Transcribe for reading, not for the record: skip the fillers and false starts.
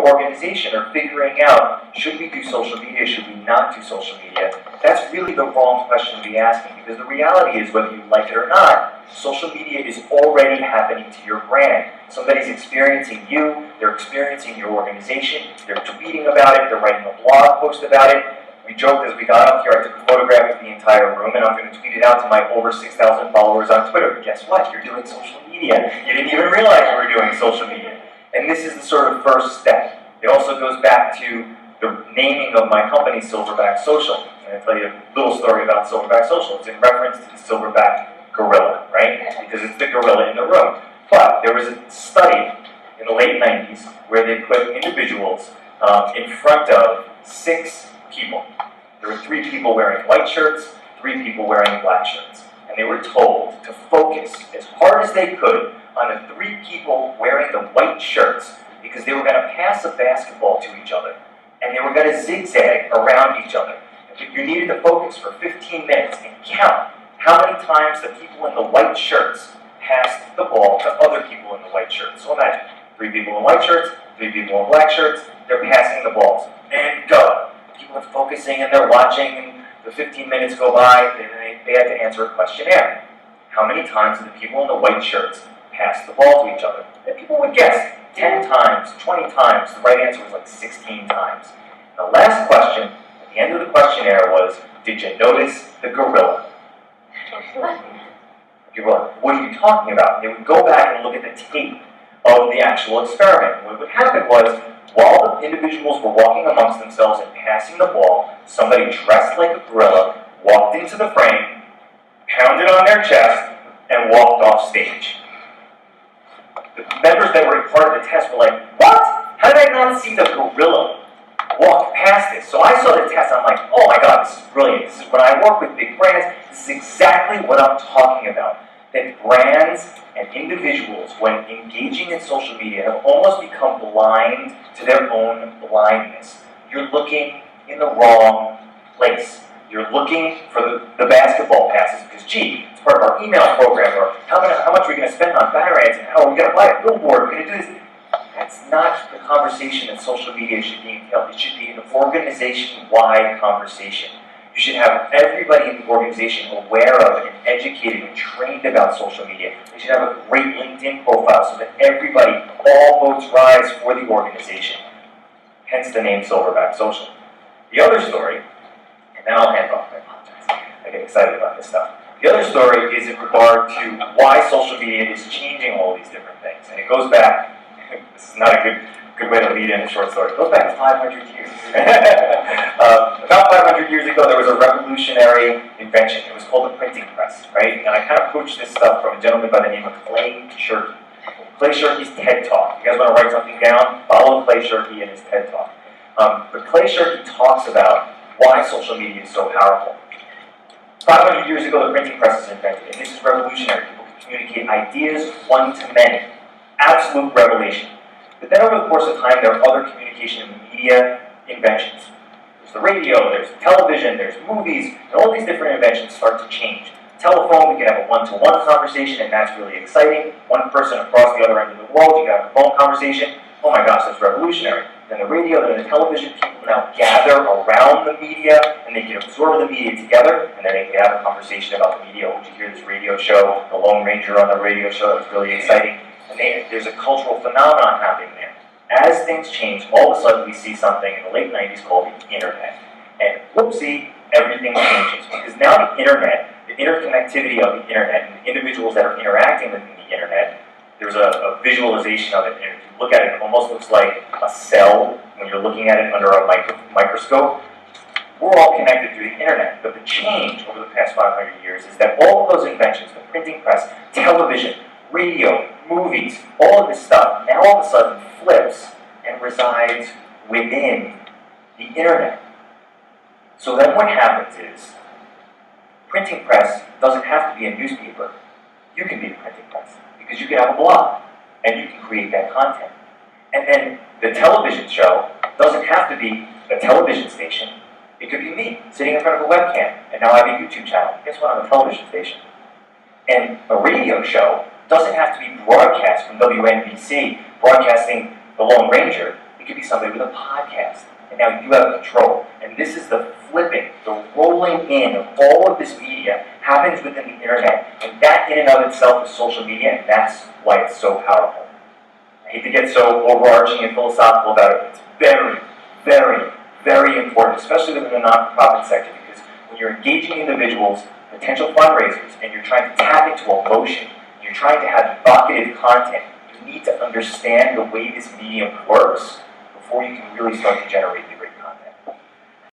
organization are figuring out, should we do social media, should we not do social media, that's really the wrong question to be asking, because the reality is, whether you like it or not, social media is already happening to your brand. Somebody's experiencing you, they're experiencing your organization, they're tweeting about it, they're writing a blog post about it. We joked as we got up here, I took a photograph of the entire room, and I'm going to tweet it out to my over 6,000 followers on Twitter. But guess what? You're doing social media. You didn't even realize you were doing social media. And this is the sort of first step. It also goes back to the naming of my company, Silverback Social. And I'll tell you a little story about Silverback Social. It's in reference to the silverback gorilla, right? Because it's the gorilla in the room. But there was a study in the late 90s where they put individuals in front of 6 people. There were 3 people wearing white shirts, 3 people wearing black shirts. And they were told to focus as hard as they could on the 3 people wearing the white shirts, because they were going to pass a basketball to each other. And they were going to zigzag around each other. And you needed to focus for 15 minutes and count how many times the people in the white shirts passed the ball to other people in the white shirts. So imagine, 3 people in white shirts, 3 people in black shirts, they're passing the balls. And go. People are focusing and they're watching, and the 15 minutes go by, and they had to answer a questionnaire. How many times did the people in the white shirts pass the ball to each other? And people would guess 10 times, 20 times. The right answer was like 16 times. And the last question at the end of the questionnaire was, did you notice the gorilla? People were like, what are you talking about? They would go back and look at the tape of the actual experiment. What would happen was, while the individuals were walking amongst themselves and passing the ball, somebody dressed like a gorilla walked into the frame, pounded on their chest, and walked off stage. The members that were part of the test were like, what? How did I not see the gorilla walk past this? So I saw the test, I'm like, oh my God, this is brilliant. This is when I work with big brands, this is exactly what I'm talking about. That brands and individuals, when engaging in social media, have almost become blind to their own blindness. You're looking in the wrong place. You're looking for the basketball passes because, gee, it's part of our email program, or how much are we going to spend on banner ads, and how are we going to buy a billboard, we're going to do this. That's not the conversation that social media should be entailed. It should be an organization-wide conversation. You should have everybody in the organization aware of and educated and trained about social media. They should have a great LinkedIn profile so that everybody, all boats rise for the organization. Hence the name Silverback Social. The other story, and then I'll hand off, I apologize. I get excited about this stuff. The other story is in regard to why social media is changing all these different things. And it goes back, this is not a good way to lead in a short story. It goes back to 500 years. About 500 years ago, there was a revolutionary invention. It was called the printing press, right? And I kind of poached this stuff from a gentleman by the name of Clay Shirky. Clay Shirky's TED Talk. You guys want to write something down? Follow Clay Shirky in his TED Talk. But Clay Shirky talks about why social media is so powerful. 500 years ago, the printing press was invented, and this is revolutionary. People can communicate ideas one to many. Absolute revelation. But then over the course of time, there are other communication and media inventions. There's the radio, there's television, there's movies, and all these different inventions start to change. Telephone, we can have a one-to-one conversation, and that's really exciting. One person across the other end of the world, you can have a phone conversation. Oh my gosh, that's revolutionary. Then the radio, then the television, people now gather around the media, and they can absorb the media together, and then they can have a conversation about the media. Oh, did you hear this radio show? The Lone Ranger on the radio show, that was really exciting. And there's a cultural phenomenon happening there. As things change, all of a sudden we see something in the late 90s called the internet. And whoopsie, everything changes. Because now the internet, the interconnectivity of the internet, and the individuals that are interacting with the internet, there's a visualization of it. And if you look at it, it almost looks like a cell when you're looking at it under a microscope. We're all connected through the internet. But the change over the past 500 years is that all of those inventions, the printing press, television, radio, movies, all of this stuff, now all of a sudden flips and resides within the internet. So then what happens is, printing press doesn't have to be a newspaper. You can be a printing press, because you can have a blog, and you can create that content. And then the television show doesn't have to be a television station. It could be me, sitting in front of a webcam, and now I have a YouTube channel. Guess what? I'm a television station. And a radio show doesn't have to be broadcast from WNBC, broadcasting the Lone Ranger. It It could be somebody with a podcast, and now you have control. And this is the flipping, the rolling in of all of this media happens within the internet, and that in and of itself is social media, and that's why it's so powerful. I hate to get so overarching and philosophical about it, but it's very, very, very important, especially within the nonprofit sector, because when you're engaging individuals, potential fundraisers, and you're trying to tap into emotion, you're trying to have evocative content, you need to understand the way this medium works before you can really start to generate the